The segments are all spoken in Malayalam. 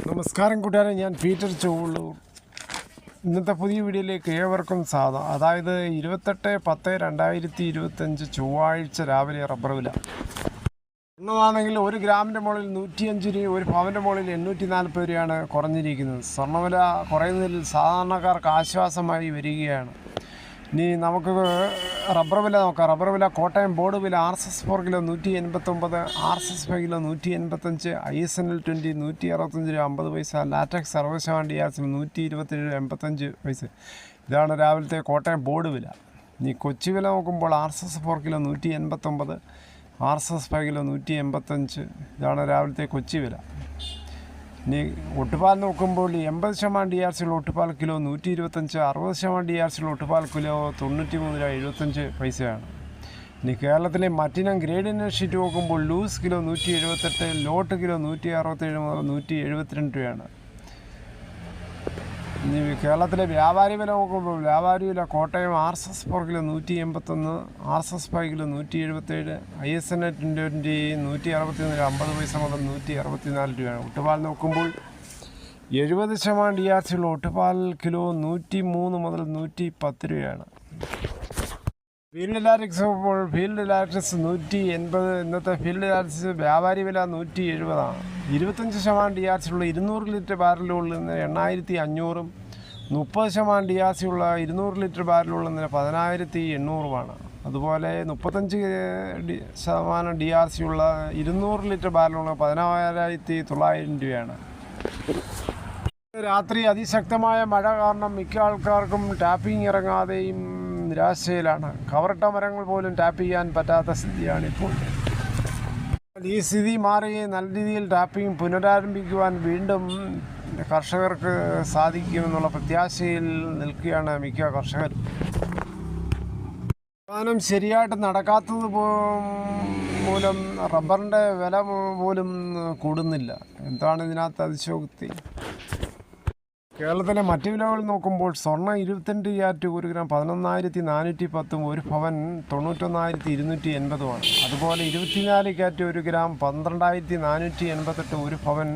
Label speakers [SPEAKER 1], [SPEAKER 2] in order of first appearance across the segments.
[SPEAKER 1] നമസ്കാരം കൂട്ടുകാരെ, ഞാൻ പീറ്റർ ചോളൂർ. ഇന്നത്തെ പുതിയ വീഡിയോയിലേക്ക് ഏവർക്കും സ്വാഗതം. അതായത് 28/10/2025 ചൊവ്വാഴ്ച രാവിലെ റബ്ബർ വില ഒന്നാണെങ്കിൽ 1 ഗ്രാമിൻ്റെ മുകളിൽ 105 രൂപ, 1 പവൻ്റെ മുകളിൽ 840 രൂപയാണ് കുറഞ്ഞിരിക്കുന്നത്. സ്വർണ്ണവില കുറയുന്നതിൽ സാധാരണക്കാർക്ക് ആശ്വാസമായി വരികയാണ്. ഇനി നമുക്ക് റബ്ബർ വില നോക്കാം. റബ്ബർ വില കോട്ടയം ബോർഡ് വില RSS 4 kilo 189, RSS 5 kilo 185, ISNL 20 165 രൂപ 50 പൈസ, ലാറ്റക്സ് 60% DRC 127 രൂപ 85 പൈസ. ഇതാണ് രാവിലത്തെ കോട്ടയം ബോർഡ് വില. ഇനി കൊച്ചി വില നോക്കുമ്പോൾ RSS 4 കിലോ 189, RSS 5 കിലോ 185. ഇതാണ് രാവിലത്തെ കൊച്ചി വില. ഇനി ഒട്ടുപാൽ നോക്കുമ്പോൾ 80% DRC ഉള്ള ഒട്ടുപാൽ കിലോ 125, 60% DRC ഉള്ള ഒട്ടുപാൽ കിലോ 93 രൂപ 75 പൈസയാണ്. ഇനി കേരളത്തിലെ മറ്റിനം ഗ്രേഡിന് ഷീറ്റ് നോക്കുമ്പോൾ ലൂസ് കിലോ 178, ലോട്ട് കിലോ 167 മുതൽ 172 രൂപയാണ്. ഇനി കേരളത്തിലെ വ്യാപാരി വില നോക്കുമ്പോൾ വ്യാപാരി വില Kottayam RSS 4 kilo 181, RSS 5 kilo 177, ISNL 20 161 രൂപ 50 പൈസ മുതൽ 164 രൂപയാണ്. ഒട്ടുപാൽ നോക്കുമ്പോൾ 70% DRC ഉള്ള ഒട്ടുപാൽ കിലോ 103 മുതൽ 110 രൂപയാണ്. ഫീൽഡ് ഇലാക്ട്രിക്സ് നോക്കുമ്പോൾ ഫീൽഡ് ഇലാക്ട്രിക്സ് 180. ഇന്നത്തെ ഫീൽഡ് ഇലാക്ട്രിക്സ് വ്യാപാരി വില 170 25% DRC ഉള്ള 200 ലിറ്റർ ബാരലുകളിൽ നിന്ന് 8500, 30% DRC ഉള്ള 200 ലിറ്റർ ബാരലുകളിൽ 10800. അതുപോലെ 35% DRC ഉള്ള 200 ലിറ്റർ ബാരലുള്ള 11900 രൂപയാണ്. രാത്രി അതിശക്തമായ മഴ കാരണം മിക്ക ആൾക്കാർക്കും ടാപ്പിംഗ് ഇറങ്ങാതെയും നിരാശയിലാണ്. കവറിട്ട മരങ്ങൾ പോലും ടാപ്പ് ചെയ്യാൻ പറ്റാത്ത സ്ഥിതിയാണിപ്പോൾ. ഈ സ്ഥിതി മാറി നല്ല രീതിയിൽ ടാപ്പിംഗ് പുനരാരംഭിക്കുവാൻ വീണ്ടും കർഷകർക്ക് സാധിക്കുമെന്നുള്ള പ്രത്യാശയിൽ നിൽക്കുകയാണ് മിക്ക കർഷകരും. സാധനം ശരിയായിട്ട് നടക്കാത്തത് മൂലം റബ്ബറിൻ്റെ വില പോലും കൂടുന്നില്ല. എന്താണ് ഇതിനകത്ത് അതിശയോക്തി? കേരളത്തിലെ മറ്റ് വിലകൾ നോക്കുമ്പോൾ സ്വർണ്ണം 22 ക്യാരറ്റ് 1 ഗ്രാം 11,410, 1 പവൻ 91,280. അതുപോലെ 24 ക്യാരറ്റ് 1 ഗ്രാം 12,488, 1 പവൻ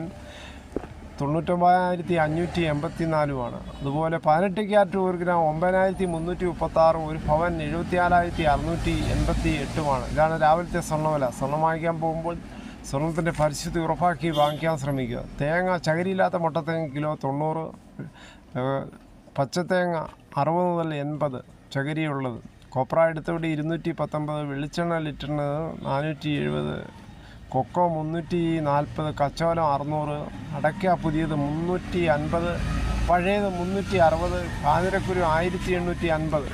[SPEAKER 1] 99,584. അതുപോലെ 18 ക്യാരറ്റ് 1 ഗ്രാം 9,336, 1 പവൻ 74,688. ഇതാണ് രാവിലത്തെ സ്വർണ്ണവില. സ്വർണ്ണം വാങ്ങിക്കാൻ പോകുമ്പോൾ സ്വർണ്ണത്തിൻ്റെ പരിശുദ്ധി ഉറപ്പാക്കി വാങ്ങിക്കാൻ ശ്രമിക്കുക. തേങ്ങ ചകരിയില്ലാത്ത മുട്ടത്തേങ്ങ കിലോ 90, പച്ചത്തേങ്ങ 60 മുതൽ 80 ചകരിയുള്ളത്. കൊപ്ര എടുത്തോടി 219, വെളിച്ചെണ്ണ ലിറ്ററിന് 470, കൊക്കോ 340, കച്ചോലം 600, അടയ്ക്ക പുതിയത് 350, പഴയത് 360, കാഞ്ഞിരക്കുരു 1850.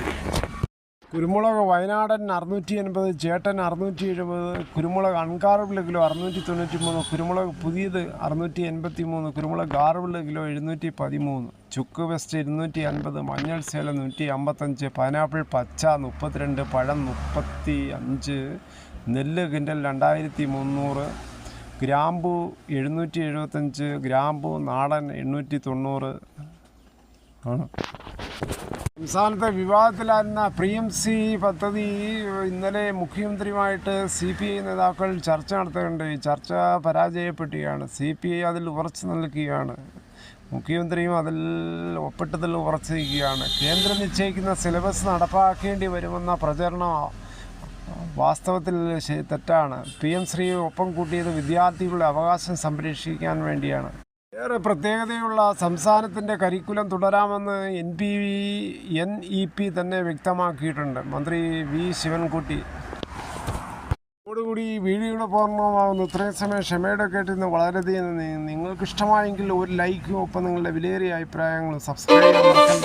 [SPEAKER 1] കുരുമുളക് വയനാടൻ 680, ചേട്ടൻ 670, കുരുമുളക് അൺകാർബിൾ കിലോ 693, കുരുമുളക് പുതിയത് 683, കുരുമുളക് ഗാർബിൾ കിലോ 713, ചുക്ക് വെസ്റ്റ് 250, മഞ്ഞൾ സേലം 155, പൈനാപ്പിൾ പച്ച 32, പഴം 35, നെല്ല് കിൻഡൽ 2300, ഗ്രാമ്പു 775, ഗ്രാമ്പു നാടൻ 890 ആണ്. സംസ്ഥാനത്തെ വിവാദത്തിലായിരുന്ന PMC പദ്ധതി ഇന്നലെ മുഖ്യമന്ത്രിയുമായിട്ട് CPI നേതാക്കൾ ചർച്ച നടത്തുകയുണ്ടായി. ചർച്ച പരാജയപ്പെടുകയാണ്. CPI അതിൽ ഉറച്ചു നിൽക്കുകയാണ്. മുഖ്യമന്ത്രിയും അതിൽ ഒപ്പിട്ടതിൽ ഉറച്ചു നിൽക്കുകയാണ്. കേന്ദ്രം നിശ്ചയിക്കുന്ന സിലബസ് നടപ്പാക്കേണ്ടി വരുമെന്ന പ്രചരണം വാസ്തവത്തിൽ തെറ്റാണ്. PM ഒപ്പം കൂട്ടിയത് വിദ്യാർത്ഥികളുടെ അവകാശം സംരക്ഷിക്കാൻ വേണ്ടിയാണ്. ഏറെ പ്രത്യേകതയുള്ള സംസ്ഥാനത്തിൻ്റെ കരിക്കുലം തുടരാമെന്ന് NEP തന്നെ വ്യക്തമാക്കിയിട്ടുണ്ട്. മന്ത്രി V ശിവൻകുട്ടി. അതോടുകൂടി വീഡിയോയുടെ പൂർണ്ണമാകുന്നു. ഇത്രയും സമയം ക്ഷമയുടെ കേട്ടിരുന്ന് വളരെയധികം നിങ്ങൾക്ക് ഇഷ്ടമായെങ്കിൽ ഒരു ലൈക്കും ഒപ്പം നിങ്ങളുടെ വിലയേറിയ അഭിപ്രായങ്ങളും സബ്സ്ക്രൈബ് ചെയ്യാൻ മറക്കണ്ട.